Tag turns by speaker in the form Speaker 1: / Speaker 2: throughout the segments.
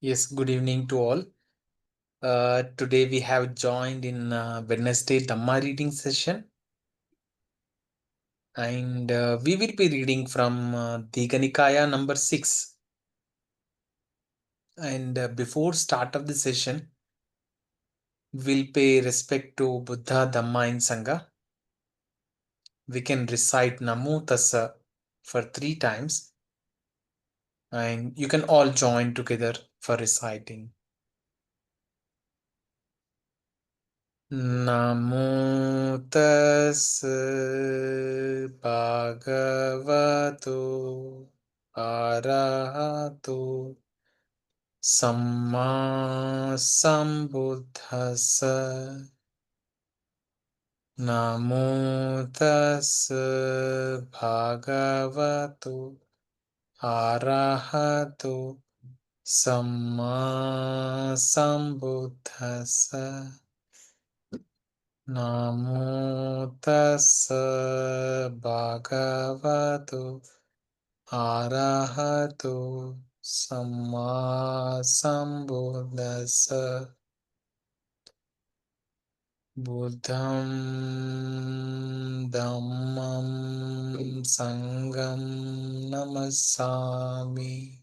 Speaker 1: Yes, good evening to all. Today we have joined in Wednesday Dhamma reading session, and we will be reading from Dīgha Nikāya number 6. And before start of the session, we'll pay respect to Buddha, Dhamma, and Sangha. We can recite Namo Tassa for 3 times, and you can all join together for reciting. Namo tassa bhagavato arahato samma sambuddhassa. Namo tassa bhagavato arahato samma sambuddhassa. Namo tassa bhagavato arahato samma sambuddhassa. Buddham dhammam sangham namasami.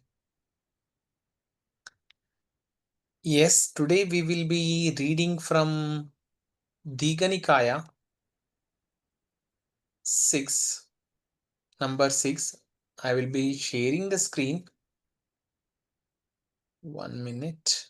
Speaker 1: Yes, today we will be reading from Dīgha Nikāya 6, number 6. I will be sharing the screen. 1 minute.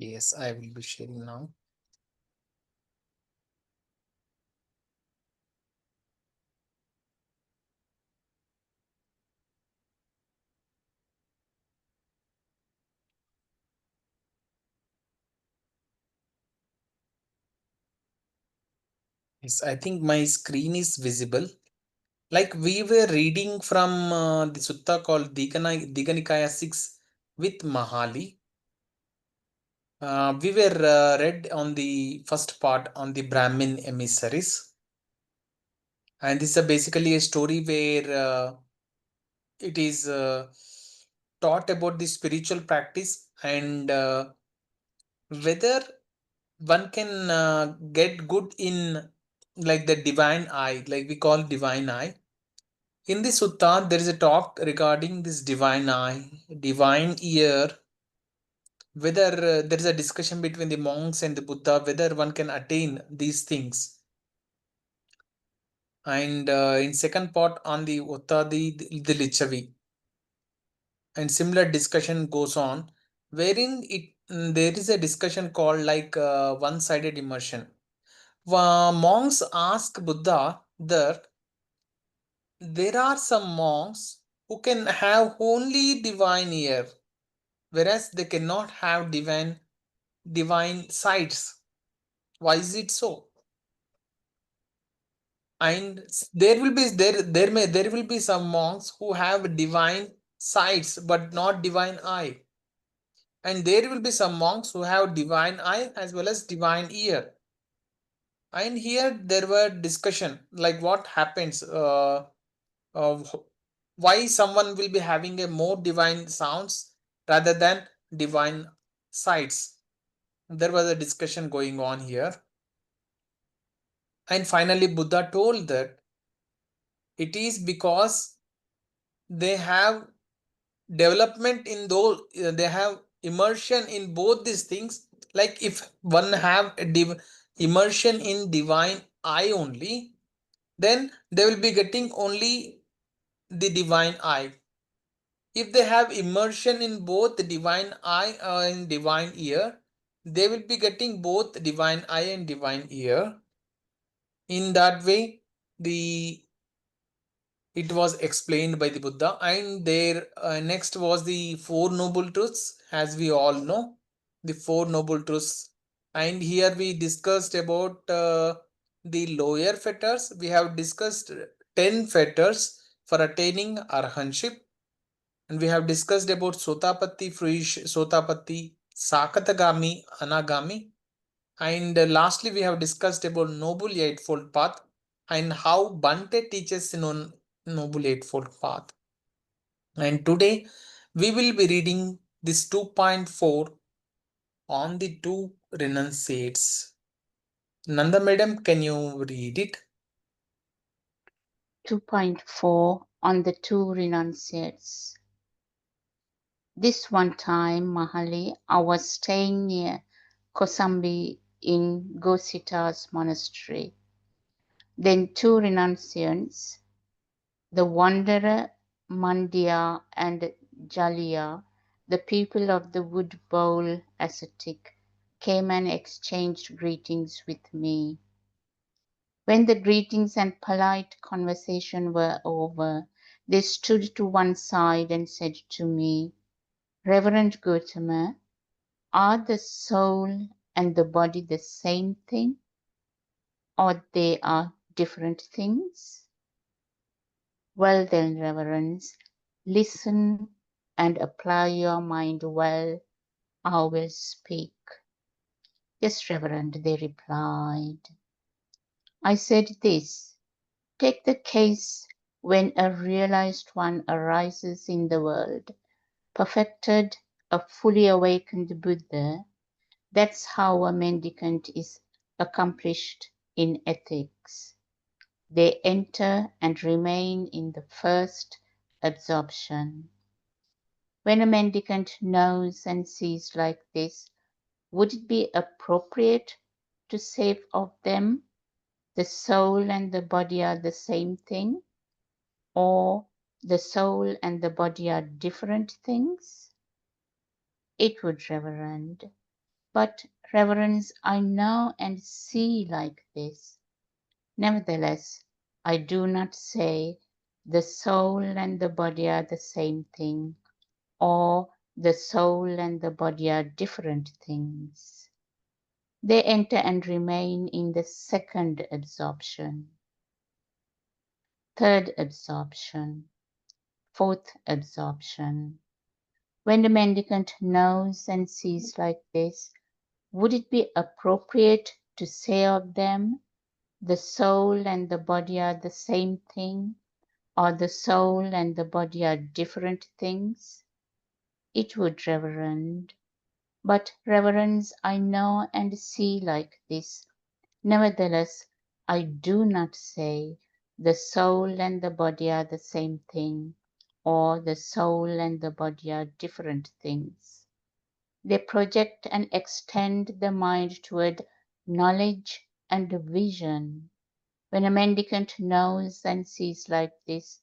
Speaker 1: Yes, I will be sharing now. Yes, I think my screen is visible. Like we were reading from the sutta called Dīgha Nikāya 6 with Mahāli. We were read on the first part on the Brahmin emissaries. And this is basically a story where it is taught about the spiritual practice and whether one can get good in like the divine eye, like we call divine eye. In the sutta, there is a talk regarding this divine eye, divine ear, whether there is a discussion between the monks and the Buddha, whether one can attain these things. And in second part on the the Lichavi, and similar discussion goes on, wherein there is a discussion called like one-sided immersion. Monks ask Buddha that there are some monks who can have only divine ear, whereas they cannot have divine sights. Why is it so? And there will be some monks who have divine sights but not divine eye. And there will be some monks who have divine eye as well as divine ear. And here there were discussion like what happens, why someone will be having a more divine sounds rather than divine sights. There was a discussion going on here. And finally, Buddha told that it is because they have development in those, they have immersion in both these things. Like if one have a immersion in divine eye only, then they will be getting only the divine eye. If they have immersion in both the divine eye and divine ear, they will be getting both divine eye and divine ear. In that way, it was explained by the Buddha. And there next was the Four Noble Truths. As we all know, the Four Noble Truths And here we discussed about the lower fetters. We have discussed 10 fetters for attaining arhanship, and we have discussed about Sotapatti, Fruish, Sotapatti, Sakatagami, Anagami, and lastly we have discussed about Noble Eightfold Path and how Bhante teaches in on Noble Eightfold Path. And today we will be reading this 2.4 on the Two Renunciates. Nanda madam, can you read it?
Speaker 2: 2.4 on the Two Renunciates. This one time, Mahāli, I was staying near Kosambi in Gosita's monastery. Then two renunciants, the wanderer Mandya and Jalia, the people of the wood bowl ascetic, came and exchanged greetings with me. When the greetings and polite conversation were over, they stood to one side and said to me, Reverend Gautama, are the soul and the body the same thing, or they are different things? Well then, reverends, listen and apply your mind well. I will speak. Yes, Reverend, they replied. I said this. Take the case when a realized one arises in the world, perfected, a fully awakened Buddha. That's how a mendicant is accomplished in ethics. They enter and remain in the first absorption. When a mendicant knows and sees like this, would it be appropriate to say of them, the soul and the body are the same thing, or the soul and the body are different things? It would, Reverend. But, reverends, I know and see like this. Nevertheless, I do not say the soul and the body are the same thing, or the soul and the body are different things. They enter and remain in the second absorption, third absorption, fourth absorption. When the mendicant knows and sees like this, would it be appropriate to say of them, the soul and the body are the same thing, or the soul and the body are different things? It would, Reverend. But, reverends, I know and see like this. Nevertheless, I do not say the soul and the body are the same thing, or the soul and the body are different things. They project and extend the mind toward knowledge and vision. When a mendicant knows and sees like this,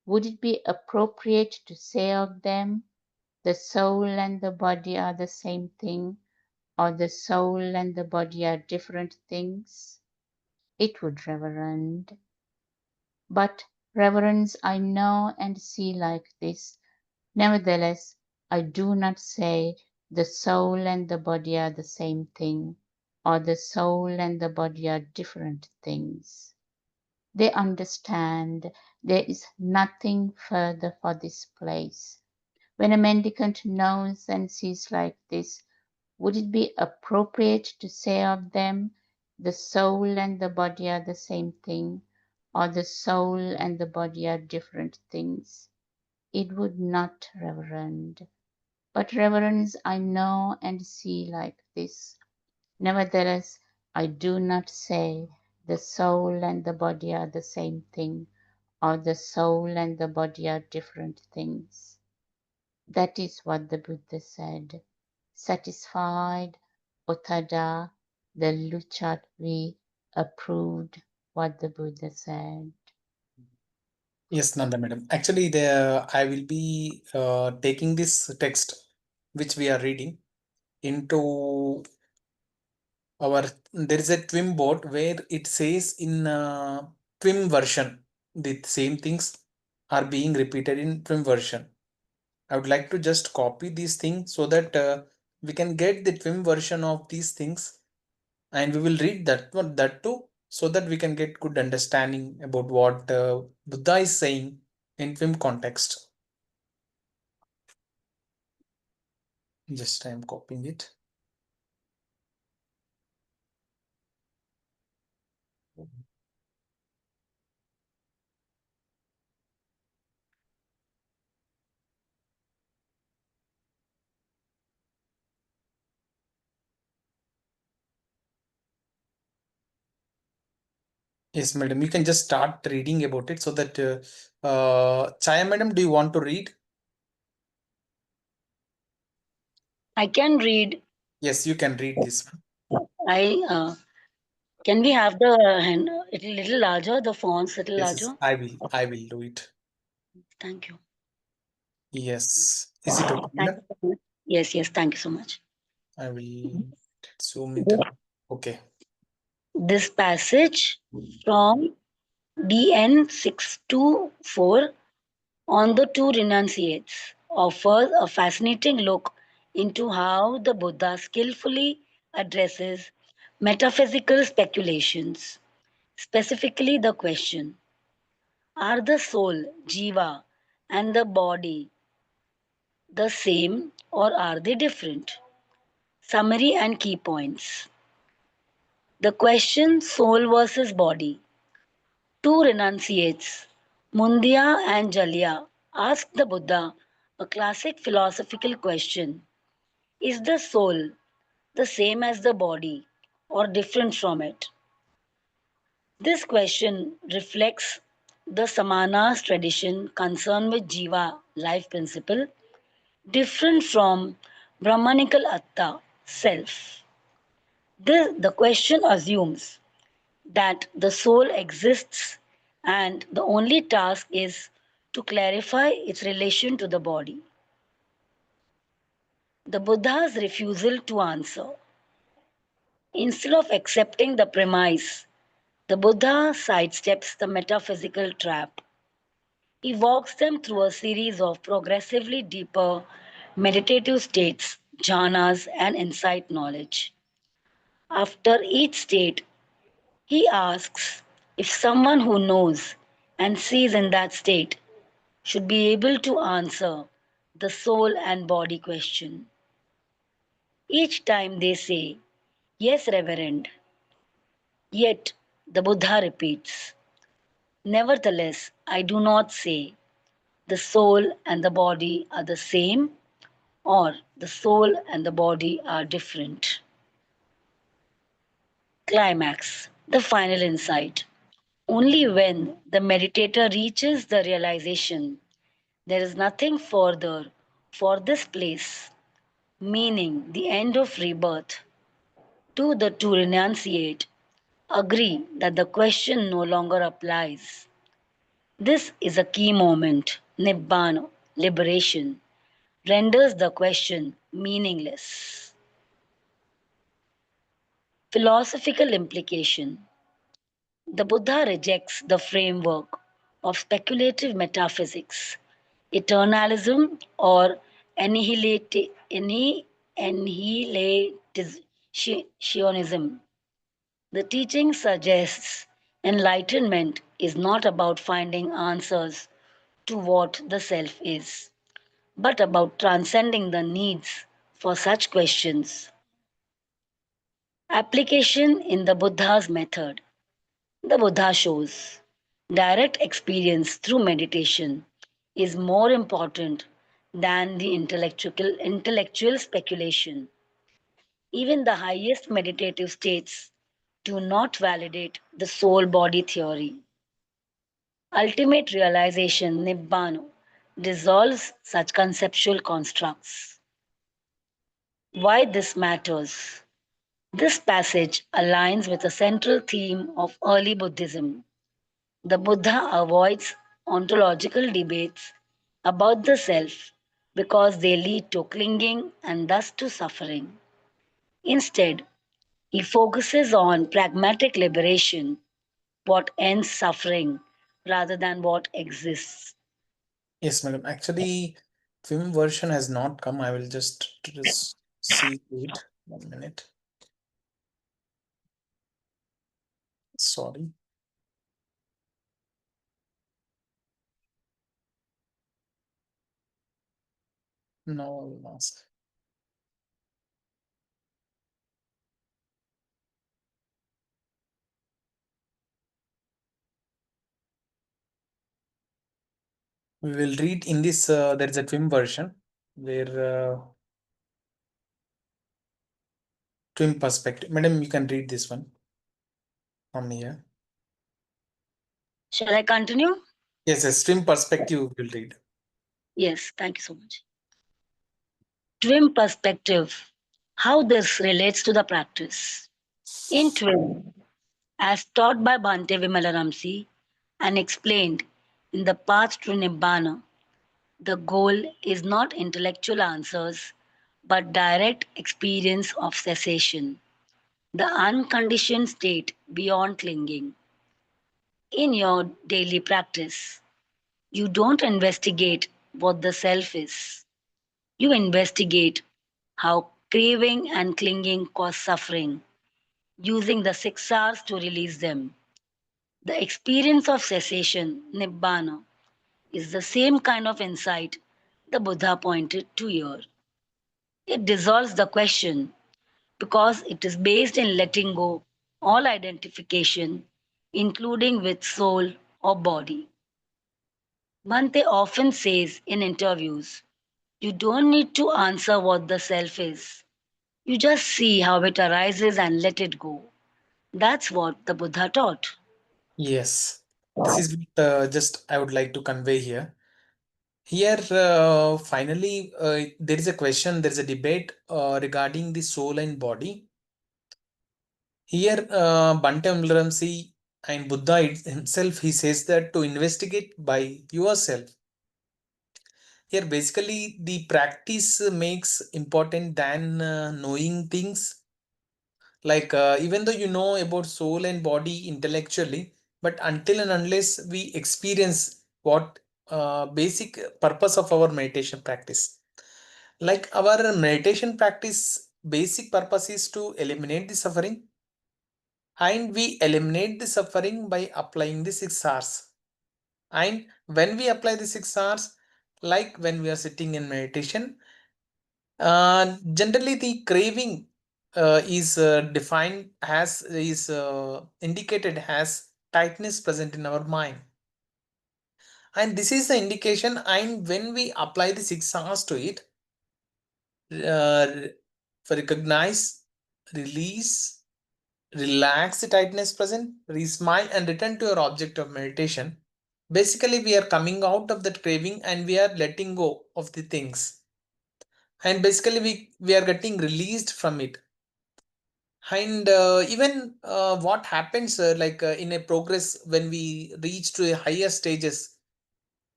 Speaker 2: would it be appropriate to say of them, the soul and the body are the same thing, or the soul and the body are different things? It would, Reverend. But, reverends, I know and see like this. Nevertheless, I do not say the soul and the body are the same thing, or the soul and the body are different things. They understand there is nothing further for this place. When a mendicant knows and sees like this, would it be appropriate to say of them, the soul and the body are the same thing, or the soul and the body are different things? It would not, Reverend. But, reverends, I know and see like this. Nevertheless, I do not say the soul and the body are the same thing, or the soul and the body are different things. That is what the Buddha said. Satisfied, Ottada, the Luchatvi, approved what the Buddha said.
Speaker 1: Yes, Nanda madam. Actually, I will be taking this text which we are reading into our. There is a TWIM bot where it says in TWIM version the same things are being repeated in TWIM version. I would like to just copy these things so that we can get the TWIM version of these things and we will read that one, that too, so that we can get good understanding about what Buddha is saying in film context. Just I am copying it. Yes, madam, you can just start reading about it so that Chaya madam, do you want to read?
Speaker 3: I can read.
Speaker 1: Yes, you can read this one.
Speaker 3: I can we have the hand a little larger, the fonts little
Speaker 1: Yes, yes,
Speaker 3: larger?
Speaker 1: I will do it.
Speaker 3: Thank you.
Speaker 1: Yes, is it okay,
Speaker 3: Thank
Speaker 1: madam?
Speaker 3: you so much. Yes, yes, thank you so much.
Speaker 1: I will zoom it
Speaker 3: This,
Speaker 1: up. Okay.
Speaker 3: this passage from DN 624 on the Two Renunciates offers a fascinating look into how the Buddha skillfully addresses metaphysical speculations, specifically the question: are the soul, jiva, and the body the same or are they different? Summary and key points. The question soul versus body. Two renunciates, Mundya and Jalya, asked the Buddha a classic philosophical question: is the soul the same as the body or different from it? This question reflects the Samanas tradition concerned with Jiva life principle, different from Brahmanical Atta self. The question assumes that the soul exists and the only task is to clarify its relation to the body. The Buddha's refusal to answer. Instead of accepting the premise, the Buddha sidesteps the metaphysical trap. He walks them through a series of progressively deeper meditative states, jhānas, and insight knowledge. After each state, he asks if someone who knows and sees in that state should be able to answer the soul and body question. Each time they say, "Yes, Reverend." Yet the Buddha repeats, "Nevertheless, I do not say the soul and the body are the same or the soul and the body are different." Climax, the final insight. Only when the meditator reaches the realization there is nothing further for this place, meaning the end of rebirth, do the two renunciate agree that the question no longer applies. This is a key moment. Nibbana, liberation, renders the question meaningless. Philosophical implication. The Buddha rejects the framework of speculative metaphysics, eternalism, or annihilationism. The teaching suggests enlightenment is not about finding answers to what the self is, but about transcending the needs for such questions. Application in the Buddha's method. The Buddha shows direct experience through meditation is more important than the intellectual speculation. Even the highest meditative states do not validate the soul body theory. Ultimate realization, Nibbana, dissolves such conceptual constructs. Why this matters? This passage aligns with a central theme of early Buddhism. The Buddha avoids ontological debates about the self because they lead to clinging and thus to suffering. Instead, he focuses on pragmatic liberation, what ends suffering rather than what exists.
Speaker 1: Yes, madam. Actually, film version has not come. I will just see it. 1 minute. Sorry. No mask. We will read in this, there is a TWIM version where TWIM perspective. Madam, you can read this one from here.
Speaker 3: Shall I continue?
Speaker 1: Yes, yes, TWIM perspective will read.
Speaker 3: Yes, thank you so much. TWIM perspective, how this relates to the practice. In TWIM, as taught by Bhante Vimalaramsi and explained in the Path to Nibbana, the goal is not intellectual answers but direct experience of cessation, the unconditioned state beyond clinging. In your daily practice, you don't investigate what the self is. You investigate how craving and clinging cause suffering, using the 6 R's to release them. The experience of cessation, Nibbana, is the same kind of insight the Buddha pointed to here. It dissolves the question because it is based in letting go all identification, including with soul or body. Bhante often says in interviews, you don't need to answer what the self is. You just see how it arises and let it go. That's what the Buddha taught.
Speaker 1: Yes, this is what just I would like to convey here. Here, finally, there is a question, there is a debate regarding the soul and body. Here, Bhante Vimalaramsi and Buddha himself, he says that to investigate by yourself. Here, basically, the practice makes important than knowing things. Like, even though you know about soul and body intellectually, but until and unless we experience what basic purpose of our meditation practice. Like our meditation practice, basic purpose is to eliminate the suffering, and we eliminate the suffering by applying the 6 R's. And when we apply the 6 R's, like when we are sitting in meditation, generally the craving is defined as is indicated as tightness present in our mind. And this is the indication, and when we apply the 6 R's to it, uh, recognize, release, relax the tightness present, smile, and return to your object of meditation. Basically, we are coming out of that craving and we are letting go of the things. And basically, we are getting released from it. And even what happens like in a progress when we reach to a higher stages,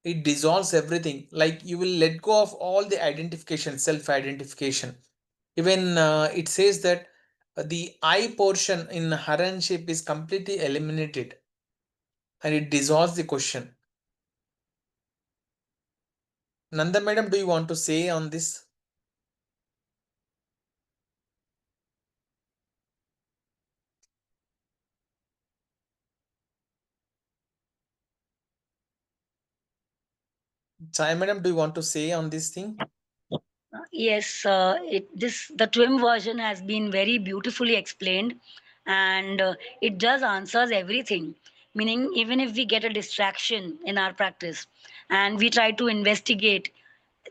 Speaker 1: it dissolves everything. Like you will let go of all the identification, self identification. Even it says that the I portion in Haran shape is completely eliminated and it dissolves the question. Nanda madam, do you want to say on this? Chai madam, do you want to say on this thing?
Speaker 3: Yes, this the TWIM version has been very beautifully explained, and it just answers everything. Meaning, even if we get a distraction in our practice, and we try to investigate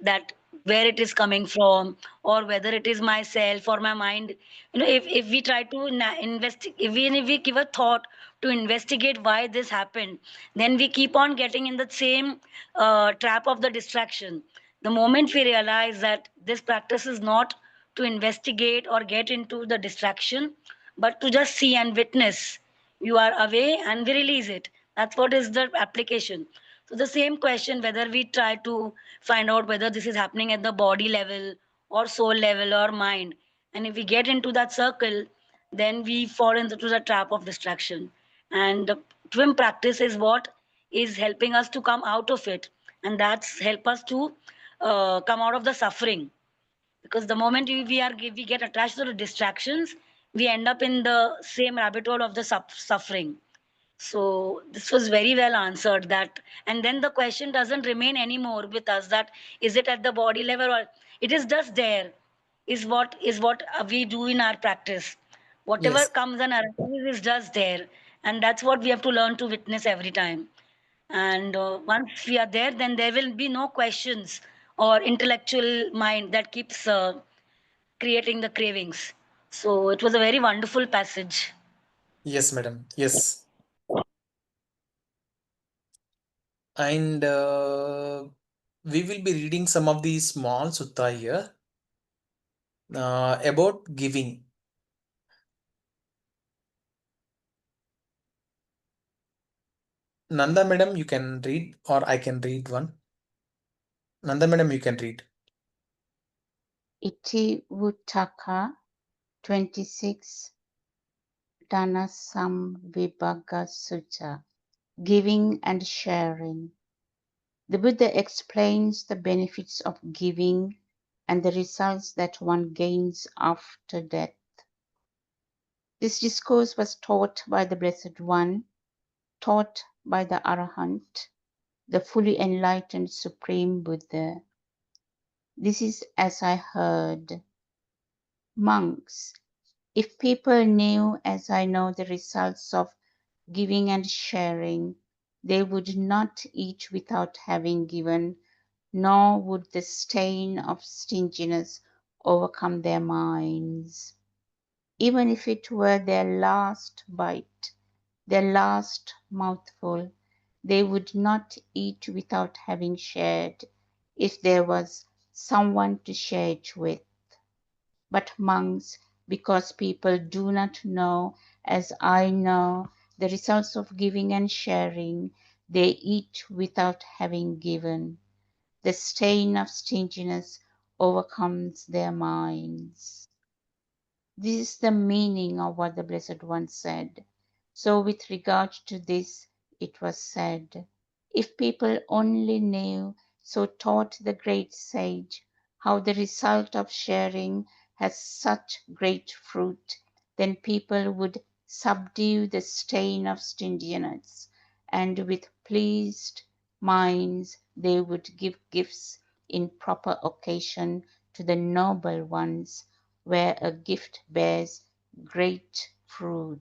Speaker 3: that where it is coming from, or whether it is myself or my mind, if we try to investigate, even if we give a thought to investigate why this happened, then we keep on getting in the same trap of the distraction. The moment we realize that this practice is not to investigate or get into the distraction, but to just see and witness, you are away and we release it. That's what is the application. So the same question, whether we try to find out whether this is happening at the body level or soul level or mind, and if we get into that circle, then we fall into the trap of distraction. And the TWIM practice is what is helping us to come out of it, and that's help us to come out of the suffering. Because the moment we get attached to the distractions, we end up in the same rabbit hole of the suffering. So this was very well answered. That, and then the question doesn't remain anymore with us, that is it at the body level or it is just there. Is what we do in our practice. Whatever
Speaker 1: Yes.
Speaker 3: comes and arises is just there, and that's what we have to learn to witness every time. And once we are there, then there will be no questions or intellectual mind that keeps creating the cravings. So it was a very wonderful passage.
Speaker 1: Yes, madam. Yes. And we will be reading some of the small sutta here about giving. Nanda madam, you can read, or I can read one. Nanda madam, you can read.
Speaker 2: Itivuttaka 26 Dhanasambhivagga Sutta. Giving and sharing. The Buddha explains the benefits of giving and the results that one gains after death. This discourse was taught by the Blessed One, taught by the Arahant, the fully enlightened Supreme Buddha. This is as I heard. Monks, if people knew as I know the results of giving and sharing, they would not eat without having given, nor would the stain of stinginess overcome their minds. Even if it were their last bite, their last mouthful, they would not eat without having shared, if there was someone to share it with. But monks, because people do not know, as I know, the results of giving and sharing, they eat without having given. The stain of stinginess overcomes their minds. This is the meaning of what the Blessed One said. So, with regard to this, it was said, if people only knew, so taught the great sage, how the result of sharing has such great fruit, then people would subdue the stain of stinginess, and with pleased minds they would give gifts in proper occasion to the noble ones, where a gift bears great fruit.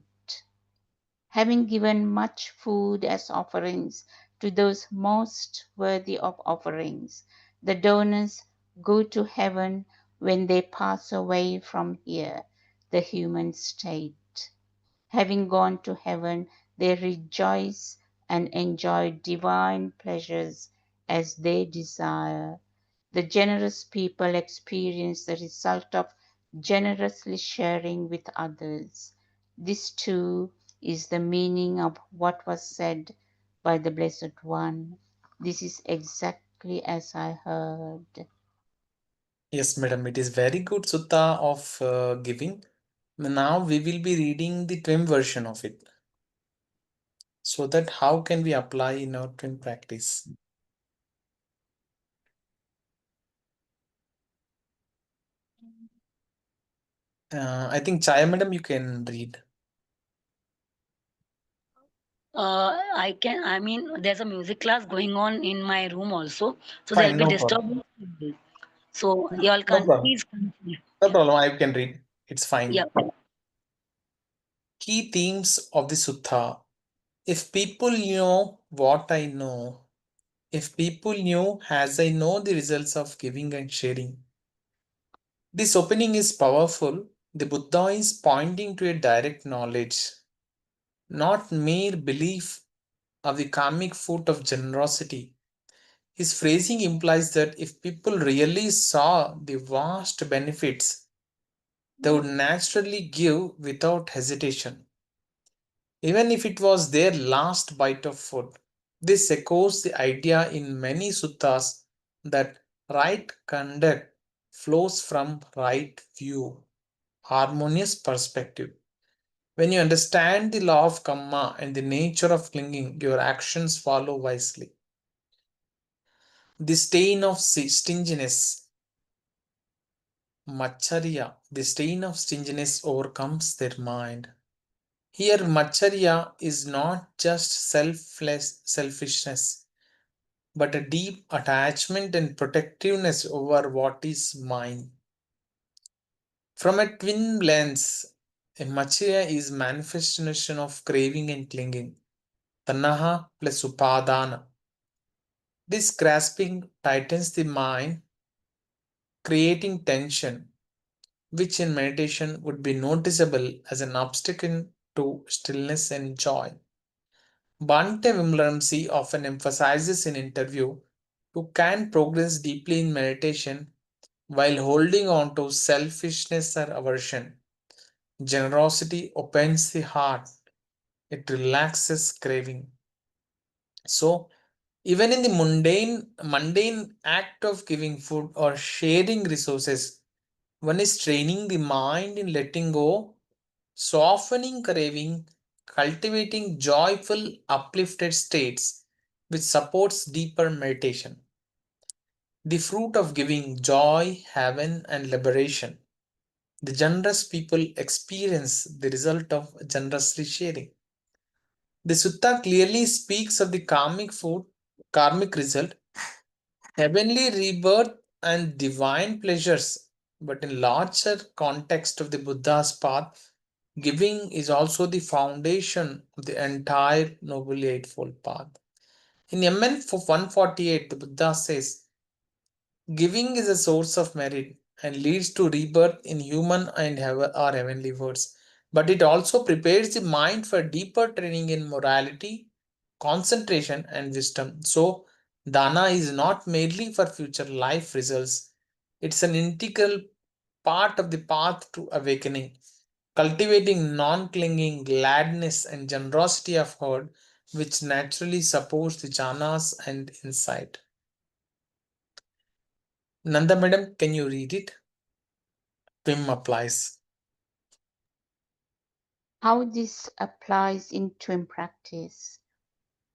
Speaker 2: Having given much food as offerings to those most worthy of offerings, the donors go to heaven when they pass away from here, the human state. Having gone to heaven, they rejoice and enjoy divine pleasures as they desire. The generous people experience the result of generously sharing with others. This too is the meaning of what was said by the Blessed One. This is exactly as I heard.
Speaker 1: Yes, madam. It is very good sutta of giving. Now we will be reading the TWIM version of it. So that how can we apply in our TWIM practice? I think Chaya madam, you can read.
Speaker 3: I can. I mean, there's a music class going on in my room also, so there'll
Speaker 1: Fine,
Speaker 3: be
Speaker 1: no problem.
Speaker 3: disturbance. So y'all
Speaker 1: No
Speaker 3: can
Speaker 1: problem.
Speaker 3: please continue.
Speaker 1: No
Speaker 3: Yeah,
Speaker 1: problem. I can read. It's fine.
Speaker 3: yeah.
Speaker 1: Key themes of the sutta. If people knew what I know, if people knew as I know the results of giving and sharing. This opening is powerful. The Buddha is pointing to a direct knowledge, not mere belief of the karmic fruit of generosity. His phrasing implies that if people really saw the vast benefits, they would naturally give without hesitation, even if it was their last bite of food. This echoes the idea in many suttas that right conduct flows from right view, harmonious perspective. When you understand the law of karma and the nature of clinging, your actions follow wisely. The stain of stinginess, Macharya, the stain of stinginess overcomes their mind. Here, Macharya is not just selfishness, but a deep attachment and protectiveness over what is mine. From a twin lens, a Macharya is manifestation of craving and clinging. Tanaha plus upadana. This grasping tightens the mind, creating tension, which in meditation would be noticeable as an obstacle to stillness and joy. Bhante Vimalaramsi often emphasizes in interview who can progress deeply in meditation while holding on to selfishness or aversion. Generosity opens the heart, it relaxes craving. So, even in the mundane act of giving food or sharing resources, one is training the mind in letting go, softening craving, cultivating joyful, uplifted states, which supports deeper meditation. The fruit of giving joy, heaven, and liberation. The generous people experience the result of generously sharing. The sutta clearly speaks of the karmic result, heavenly rebirth, and divine pleasures. But in larger context of the Buddha's path, giving is also the foundation of the entire Noble Eightfold Path. In MN 148, the Buddha says, giving is a source of merit and leads to rebirth in human and or heavenly worlds. But it also prepares the mind for deeper training in morality, concentration, and wisdom. So, dana is not merely for future life results, it's an integral part of the path to awakening, cultivating non clinging gladness and generosity of heart, which naturally supports the jhanas and insight. Nanda madam, can you read it? TWIM applies.
Speaker 2: How this applies in TWIM practice.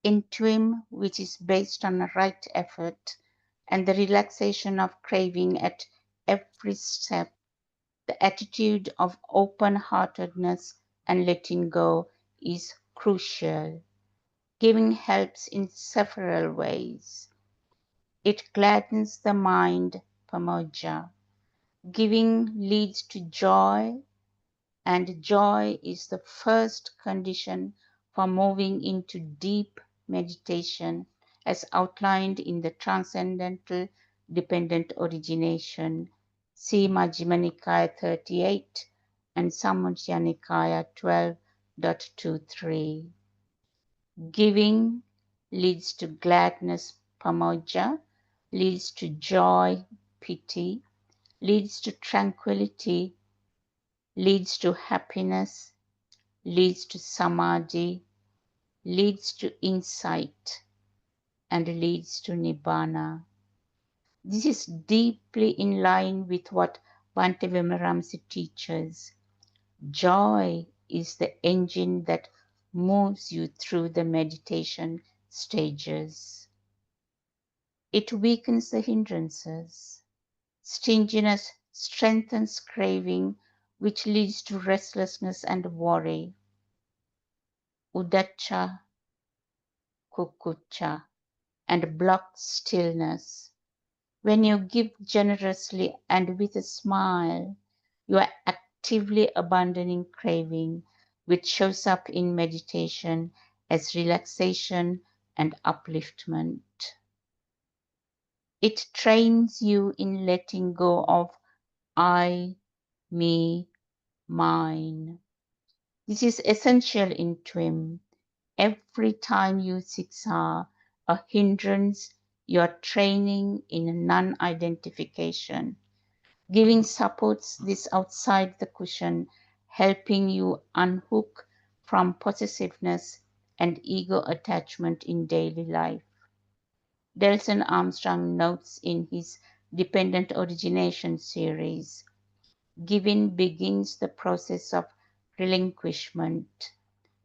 Speaker 2: In TWIM, which is based on a right effort and the relaxation of craving at every step, the attitude of open-heartedness and letting go is crucial. Giving helps in several ways. It gladdens the mind, pamoja. Giving leads to joy, and joy is the first condition for moving into deep meditation as outlined in the Transcendental Dependent Origination. See Majjhima Nikāya 38 and Samyutta Nikāya 12.23. Giving leads to gladness, pamoja, leads to joy, piti, leads to tranquility, leads to happiness, leads to samadhi, leads to insight, and leads to nibbana. This is deeply in line with what Bhante Vimalaramsi teaches. Joy is the engine that moves you through the meditation stages. It weakens the hindrances. Stinginess strengthens craving, which leads to restlessness and worry. Uddhacca, kukucca, and blocks stillness. When you give generously and with a smile, you are actively abandoning craving, which shows up in meditation as relaxation and upliftment. It trains you in letting go of I, me, mine. This is essential in TWIM. Every time you siksa a hindrance, you are training in non-identification. Giving supports this outside the cushion, helping you unhook from possessiveness and ego attachment in daily life. Delson Armstrong notes in his Dependent Origination series, giving begins the process of relinquishment.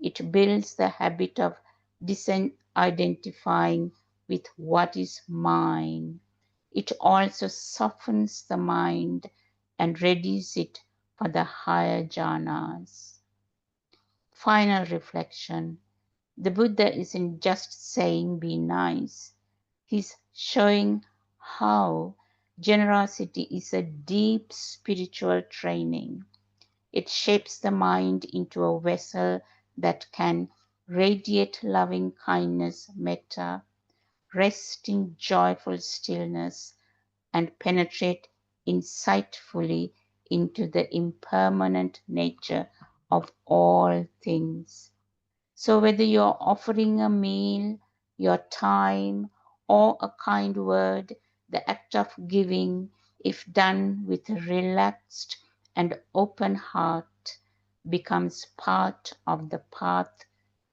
Speaker 2: It builds the habit of disidentifying with what is mine. It also softens the mind and readies it for the higher jhanas. Final reflection. The Buddha isn't just saying be nice. He's showing how generosity is a deep spiritual training. It shapes the mind into a vessel that can radiate loving kindness, metta, rest in joyful stillness, and penetrate insightfully into the impermanent nature of all things. So, whether you're offering a meal, your time, or a kind word, the act of giving, if done with a relaxed and open heart, becomes part of the path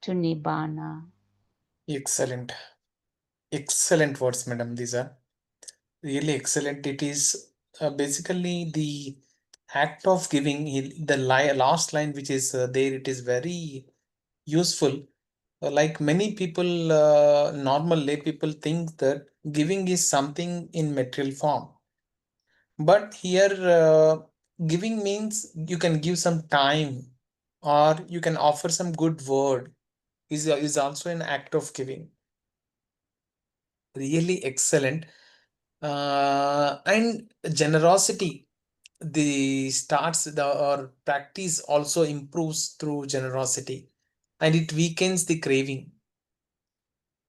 Speaker 2: to Nibbana.
Speaker 1: Excellent. Excellent words, madam. These are really excellent. It is basically the act of giving. The last line, which is there, it is very useful. Like many people, normal lay people think that giving is something in material form. But here, giving means you can give some time or you can offer some good word is also an act of giving. Really excellent. And generosity, the starts the or practice also improves through generosity and it weakens the craving.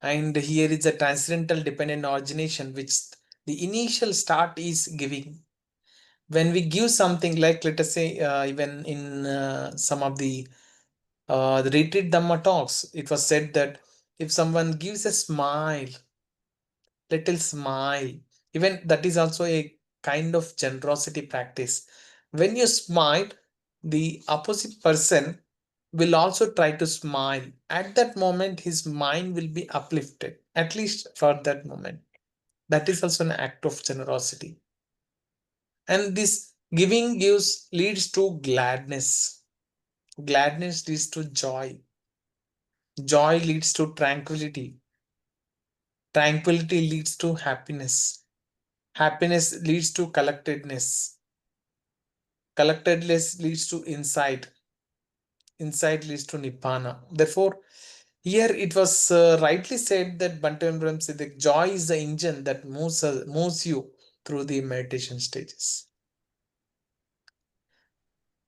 Speaker 1: And here is a transcendental dependent origination, which the initial start is giving. When we give something, like let us say, even in some of the retreat Dhamma talks, it was said that if someone gives a smile, little smile, even that is also a kind of generosity practice. When you smile, the opposite person will also try to smile. At that moment, his mind will be uplifted, at least for that moment. That is also an act of generosity. And this giving gives leads to gladness. Gladness leads to joy. Joy leads to tranquility. Tranquility leads to happiness. Happiness leads to collectedness. Collectedness leads to insight. Insight leads to nibbana. Therefore, here it was rightly said that Bhante Vimalaramsi, the joy is the engine that moves you through the meditation stages.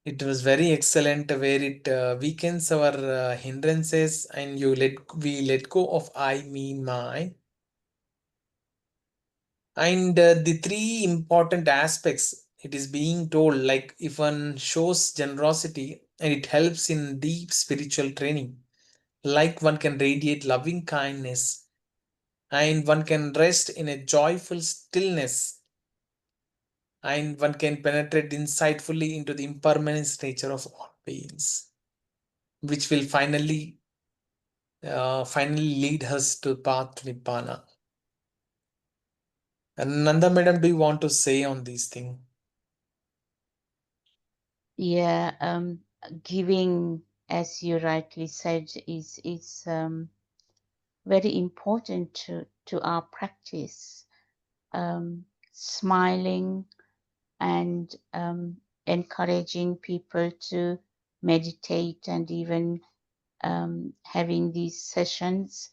Speaker 1: It was very excellent, where it weakens our hindrances, and we let go of I, me, my. And the three important aspects it is being told, like if one shows generosity and it helps in deep spiritual training, like one can radiate loving kindness and one can rest in a joyful stillness and one can penetrate insightfully into the impermanence nature of all beings, which will finally lead us to path to Nibbana. And Nanda madam, do you want to say on these things?
Speaker 2: Yeah, giving, as you rightly said, is very important to our practice. Smiling and encouraging people to meditate, and even having these sessions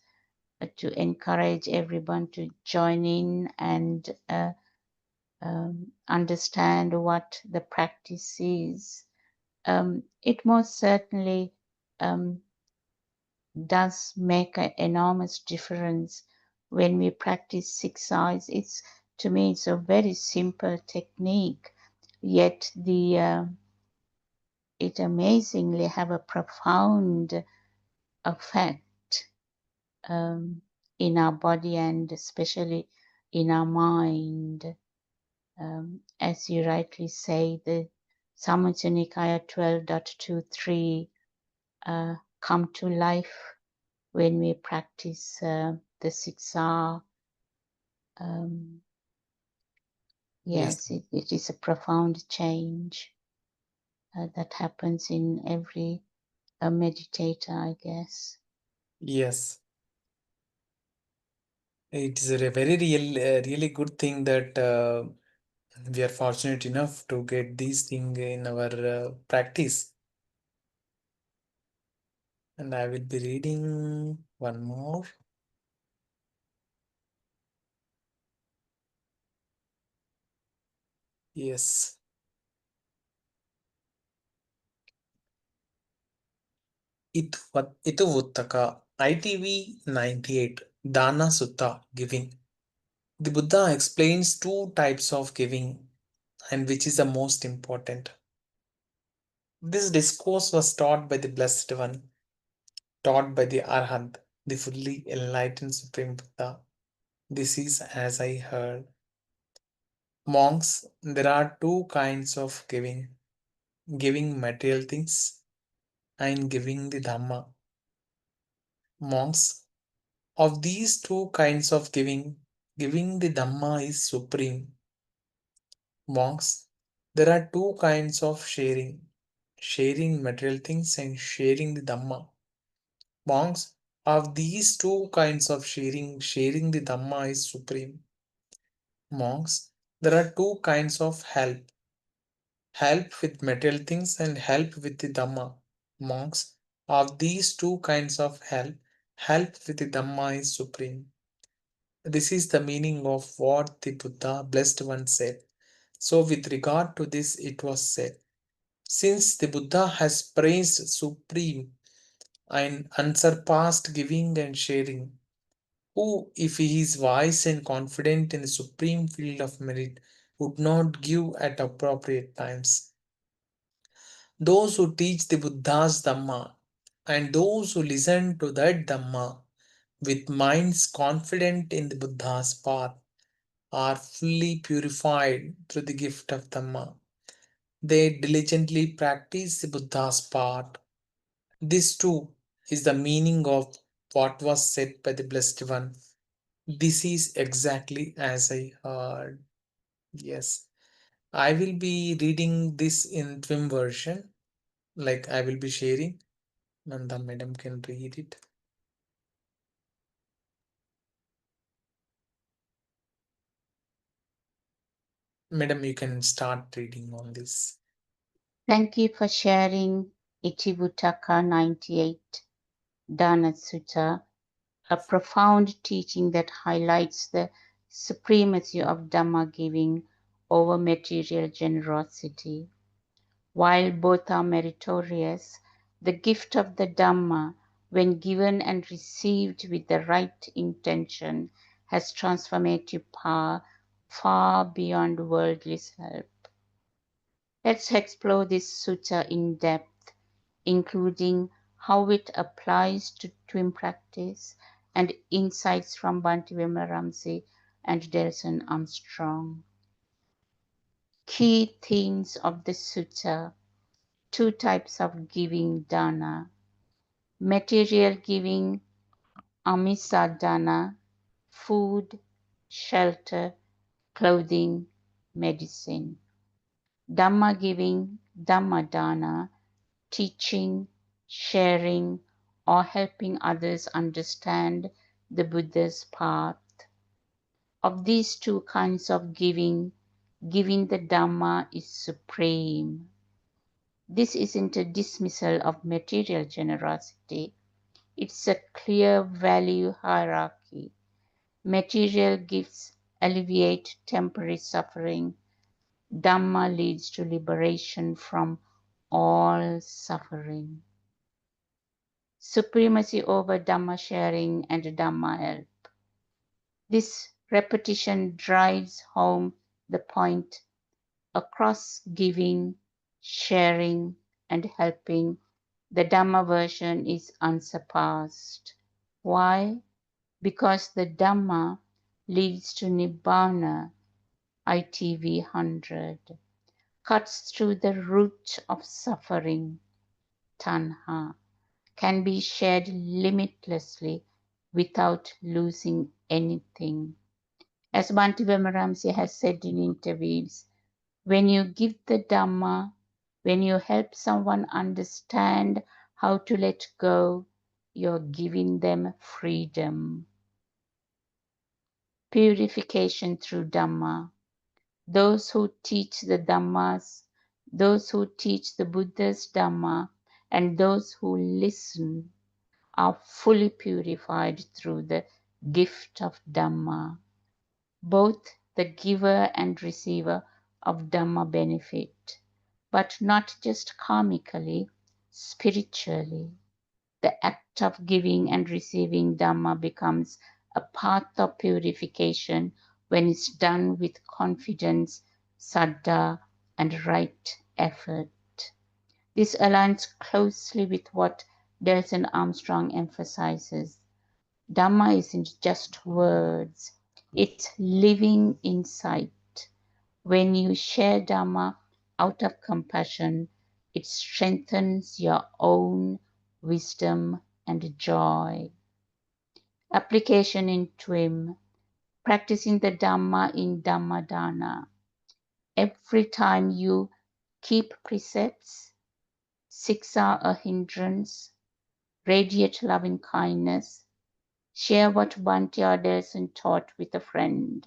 Speaker 2: to encourage everyone to join in and understand what the practice is. It most certainly um, does make an enormous difference when we practice six eyes. It's, to me, it's a very simple technique, yet it amazingly have a profound effect in our body and especially in our mind. As you rightly say, the Samyutta Nikāya 12.23 come to life when we practice the 6R.
Speaker 1: Yes.
Speaker 2: Yes, it is a profound change that happens in every meditator, I guess.
Speaker 1: Yes. It is a very really good thing that we are fortunate enough to get these things in our practice. And I will be reading one more. Yes. Itivuttaka, ITV 98, Dana Sutta, giving. The Buddha explains two types of giving and which is the most important. This discourse was taught by the Blessed One, taught by the Arhat, the fully enlightened Supreme Buddha. This is as I heard. Monks, there are two kinds of giving material things and giving the Dhamma. Monks, of these two kinds of giving the Dhamma is supreme. Monks, there are two kinds of sharing material things and sharing the Dhamma. Monks, of these two kinds of sharing the Dhamma is supreme. Monks, there are two kinds of help with material things and help with the Dhamma. Monks, of these two kinds of help with the Dhamma is supreme. This is the meaning of what the Buddha, blessed one, said. So, with regard to this, it was said, since the Buddha has praised supreme and unsurpassed giving and sharing, who, if he is wise and confident in the supreme field of merit, would not give at appropriate times? Those who teach the Buddha's Dhamma and those who listen to that Dhamma with minds confident in the Buddha's path are fully purified through the gift of Dhamma. They diligently practice the Buddha's path. This too is the meaning of what was said by the Blessed One. This is exactly as I heard. Yes. I will be reading this in TWIM version, like I will be sharing. Nanda madam can read it. Madam, you can start reading on this.
Speaker 2: Thank you for sharing Itivuttaka 98 Dana Sutta, a profound teaching that highlights the supremacy of Dhamma giving over material generosity. While both are meritorious, the gift of the Dhamma, when given and received with the right intention, has transformative power far beyond worldly help. Let's explore this sutta in depth, including how it applies to TWIM practice and insights from Bhante Vimalaramsi and Delson Armstrong. Key themes of the sutta: two types of giving dana, material giving, amisa dana, food, shelter, clothing, medicine. Dhamma giving, Dhamma dana, teaching, sharing, or helping others understand the Buddha's path. Of these two kinds of giving the Dhamma is supreme. This isn't a dismissal of material generosity. It's a clear value hierarchy. Material gifts alleviate temporary suffering. Dhamma leads to liberation from all suffering. Supremacy over Dhamma sharing and Dhamma help. This repetition drives home the point: across giving, sharing, and helping, the Dhamma version is unsurpassed. Why? Because the Dhamma leads to Nibbana, ITV 100, cuts through the root of suffering, tanha, can be shared limitlessly without losing anything. As Bhante Vimalaramsi has said in interviews, when you give the Dhamma, when you help someone understand how to let go, you're giving them freedom. Purification through Dhamma. Those who teach the Dhammas, those who teach the Buddha's Dhamma, and those who listen are fully purified through the gift of Dhamma. Both the giver and receiver of Dhamma benefit, but not just karmically, spiritually. The act of giving and receiving Dhamma becomes a path of purification when it's done with confidence, saddha, and right effort. This aligns closely with what Delson Armstrong emphasizes. Dhamma isn't just words, it's living insight. When you share Dhamma out of compassion, it strengthens your own wisdom and joy. Application in TWIM, practicing the Dhamma in Dhammadana. Every time you keep precepts, siksa a hindrance, radiate loving kindness, share what Bhante or Delson taught with a friend.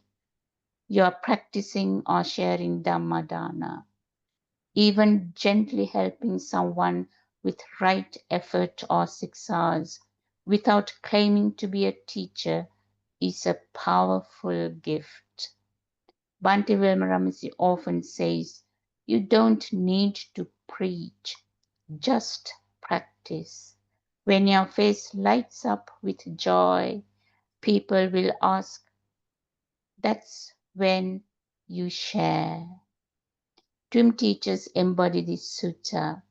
Speaker 2: You are practicing or sharing Dhammadana. Even gently helping someone with right effort or siksas without claiming to be a teacher is a powerful gift. Bhante Vimalaramsi often says, you don't need to preach, just practice. When your face lights up with joy, people will ask, that's when you share. TWIM teachers embody this sutta.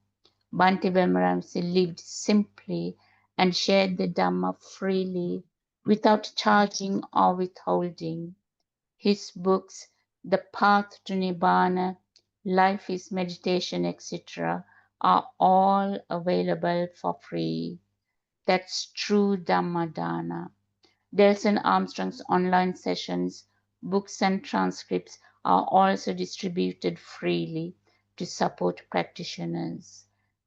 Speaker 2: Bhante Vimalaramsi lived simply and shared the Dhamma freely without charging or withholding. His books, The Path to Nibbana, Life is Meditation, etc., are all available for free. That's true Dhammadana. Delson Armstrong's online sessions, books and transcripts are also distributed freely to support practitioners.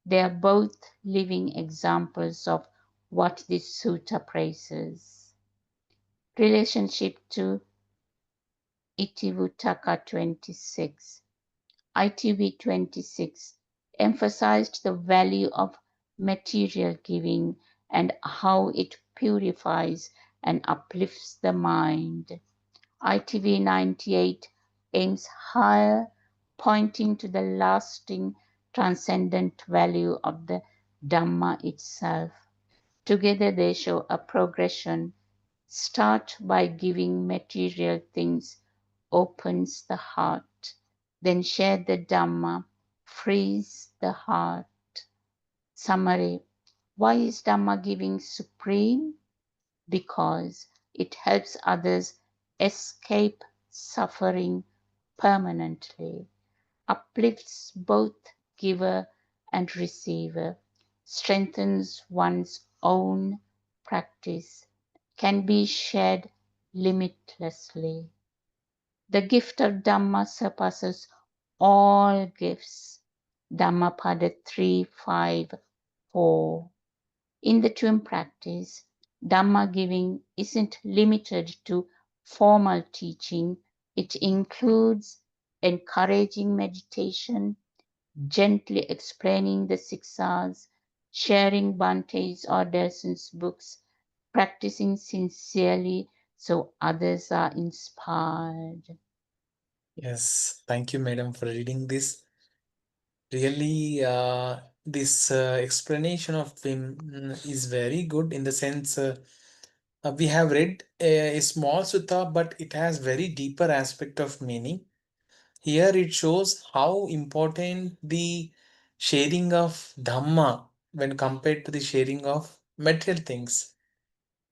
Speaker 2: They are both living examples of what this sutta praises. Relationship to Itivuttaka 26. ITV 26 emphasized the value of material giving and how it purifies and uplifts the mind. ITV 98 aims higher, pointing to the lasting transcendent value of the Dhamma itself. Together they show a progression. Start by giving material things, opens the heart. Then share the Dhamma, frees the heart. Summary. Why is Dhamma giving supreme? Because it helps others escape suffering permanently, uplifts both giver and receiver, strengthens one's own practice, can be shared limitlessly. The gift of Dhamma surpasses all gifts. Dhammapada 354. In the TWIM practice, Dhamma giving isn't limited to formal teaching. It includes encouraging meditation, gently explaining the siksas, sharing Bhante's or Delson's books, practicing sincerely so others are inspired.
Speaker 1: Yes, thank you, madam, for reading this. Really, this explanation of Vim is very good in the sense we have read a small sutta, but it has very deeper aspect of meaning. Here it shows how important the sharing of Dhamma when compared to the sharing of material things,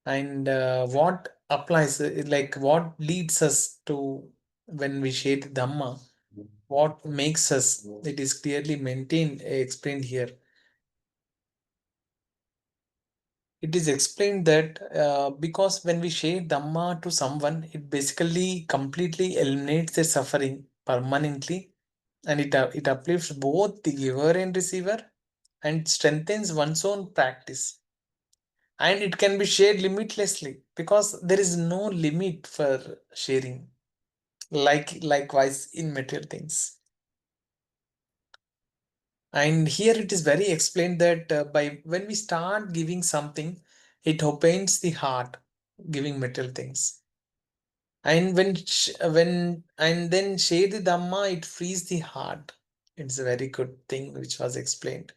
Speaker 1: and what applies, like what leads us to when we share the Dhamma, what makes us, it is clearly maintained, explained here. It is explained that because when we share Dhamma to someone, it basically completely eliminates their suffering permanently, and it uplifts both the giver and receiver and strengthens one's own practice. And it can be shared limitlessly because there is no limit for sharing, likewise in material things. And here it is very explained that by when we start giving something, it opens the heart, giving material things. And and then share the Dhamma, it frees the heart. It's a very good thing which was explained.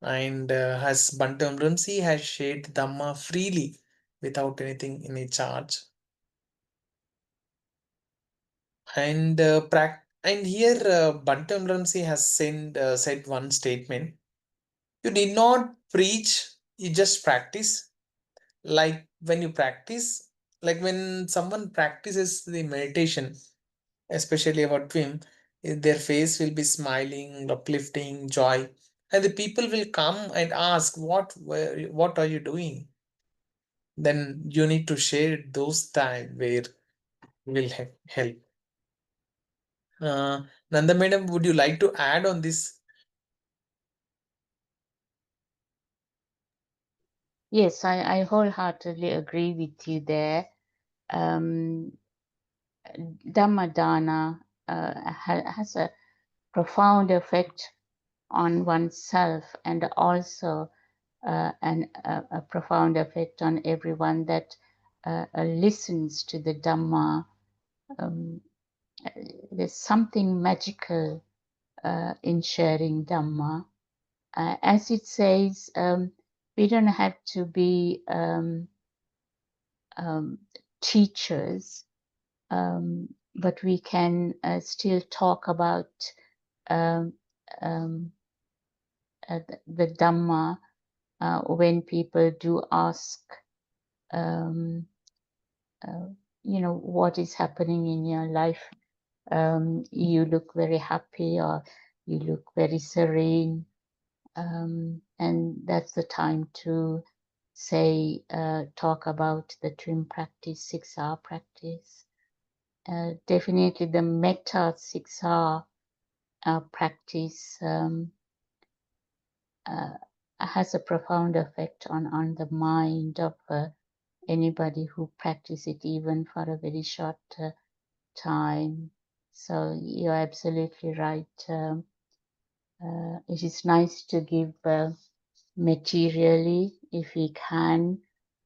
Speaker 1: And as Bhante Vimalaramsi has shared the Dhamma freely without anything in a charge. And here Bhante Vimalaramsi has said one statement. You did not preach, you just practice. Like when you practice, like when someone practices the meditation, especially about TWIM, their face will be smiling, uplifting, joy. And the people will come and ask, what are you doing? Then you need to share those time where will help. Nanda madam, would you like to add on this?
Speaker 2: Yes, I wholeheartedly agree with you there. Um, Dhammadana has a profound effect on oneself and also a profound effect on everyone that listens to the Dhamma. Um, there's something magical in sharing Dhamma. As it says, we don't have to be teachers, but we can still talk about um, um, the Dhamma when people do ask, um, what is happening in your life. You look very happy or you look very serene. And that's the time to say, talk about the twin practice, 6R practice. Definitely the metta 6R practice has a profound effect on the mind of anybody who practice it even for a very short time. So you're absolutely right. It is nice to give materially if we can,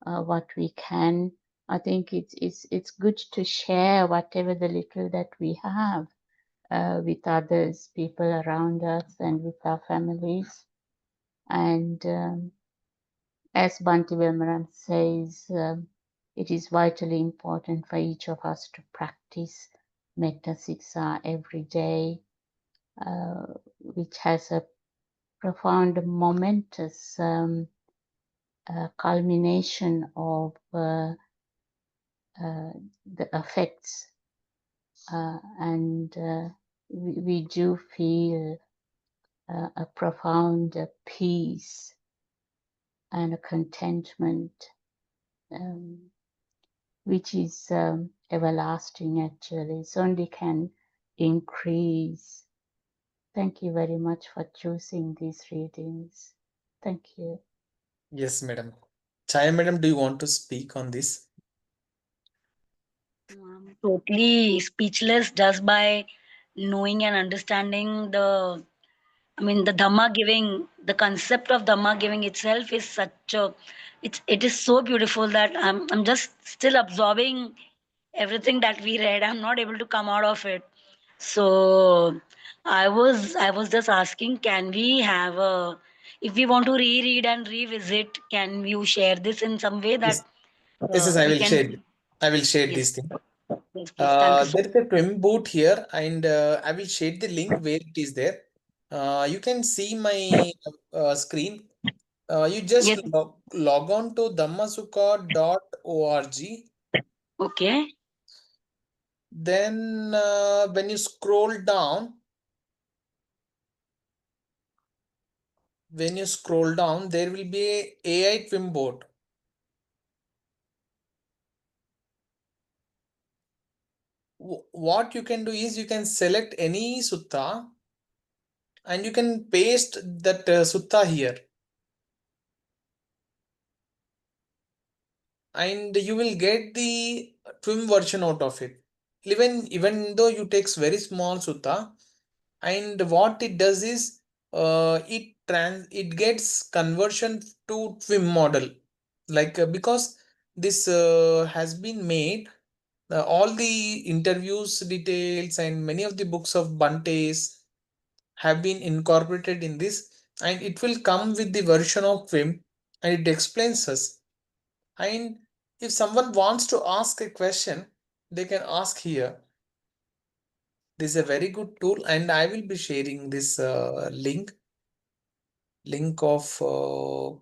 Speaker 2: what we can. I think it's good to share whatever the little that we have with others, people around us, and with our families. And as Bhante Vimalaram says, it is vitally important for each of us to practice Metta Siksha every day, which has a profound, momentous culmination of the effects, and we do feel a profound peace and a contentment, um, which is everlasting actually. It only can increase. Thank you very much for choosing these readings. Thank you.
Speaker 1: Yes, madam. Chaya madam, do you want to speak on this?
Speaker 3: I'm totally speechless just by knowing and understanding the Dhamma giving, the concept of Dhamma giving itself is it is so beautiful that I'm just still absorbing everything that we read. I'm not able to come out of it. So I was just asking, can we have if we want to reread and revisit, can you share this in some way
Speaker 1: Yes.
Speaker 3: that
Speaker 1: Yes, yes,
Speaker 3: we can?
Speaker 1: I will share
Speaker 3: Yes,
Speaker 1: this thing.
Speaker 3: yes, please. Thank you so
Speaker 1: There is a TWIM bot here, and I will share the link where it is there. You can see my screen. You just
Speaker 3: Yes.
Speaker 1: log on to dhammasuka.org.
Speaker 3: Okay.
Speaker 1: Then when you scroll down, there will be a AI TWIM bot. What you can do is you can select any sutta and you can paste that sutta here, and you will get the TWIM version out of it. Even though you takes very small sutta, and what it does is it gets conversion to TWIM model, like because this has been made, all the interviews details and many of the books of Bante's have been incorporated in this, and it will come with the version of TWIM, and it explains us. And if someone wants to ask a question, they can ask here. This is a very good tool, and I will be sharing this link of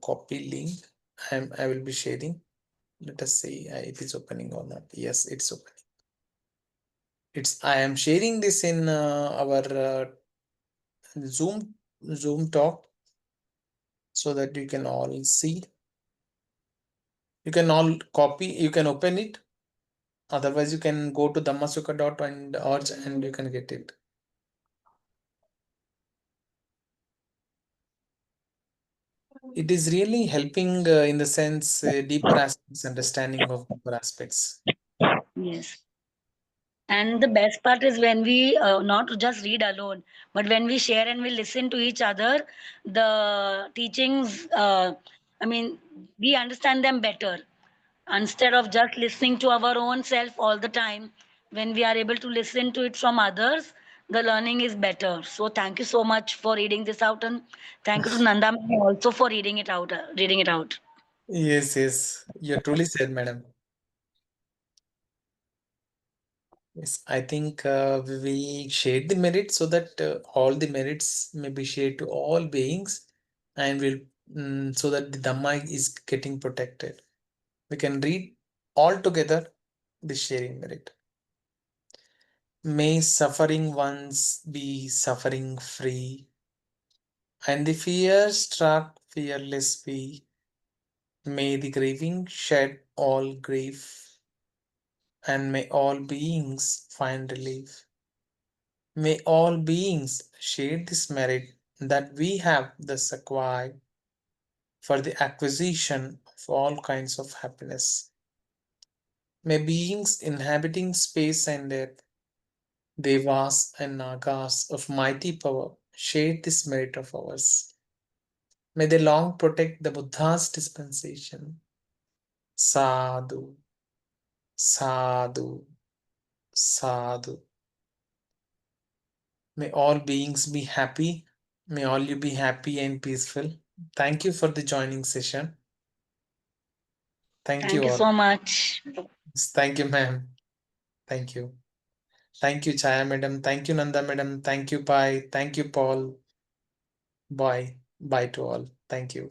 Speaker 1: copy link. I will be sharing. Let us see if it's opening or not. Yes, it's opening. I am sharing this in our Zoom talk, so that you can all see. You can all copy. You can open it. Otherwise, you can go to dhammasukha.org and you can get it. It is really helping in the sense deeper aspects, understanding of deeper aspects.
Speaker 3: Yes. And the best part is when we not just read alone, but when we share and we listen to each other, the teachings, I mean, we understand them better. Instead of just listening to our own self all the time, when we are able to listen to it from others, the learning is better. So thank you so much for reading this out, and thank you to Nanda ma'am also for reading it out. Reading it out.
Speaker 1: Yes, yes, you truly said, madam. Yes, I think we will share the merits so that all the merits may be shared to all beings, and will so that the Dhamma is getting protected. We can read all together the sharing merit. May suffering ones be suffering free, and the fear struck fearless be. May the grieving shed all grief, and may all beings find relief. May all beings share this merit that we have thus acquired for the acquisition of all kinds of happiness. May beings inhabiting space and earth, devas and nagas of mighty power, share this merit of ours. May they long protect the Buddha's dispensation. Sadhu, sadhu, sadhu. May all beings be happy. May all you be happy and peaceful. Thank you for the joining session. Thank
Speaker 3: Thank
Speaker 1: you
Speaker 3: you
Speaker 1: all.
Speaker 3: so much.
Speaker 1: Thank you, ma'am. Thank you. Thank you, Chaya madam. Thank you, Nanda madam. Thank you, Pai. Thank you, Paul. Bye. Bye to all. Thank you.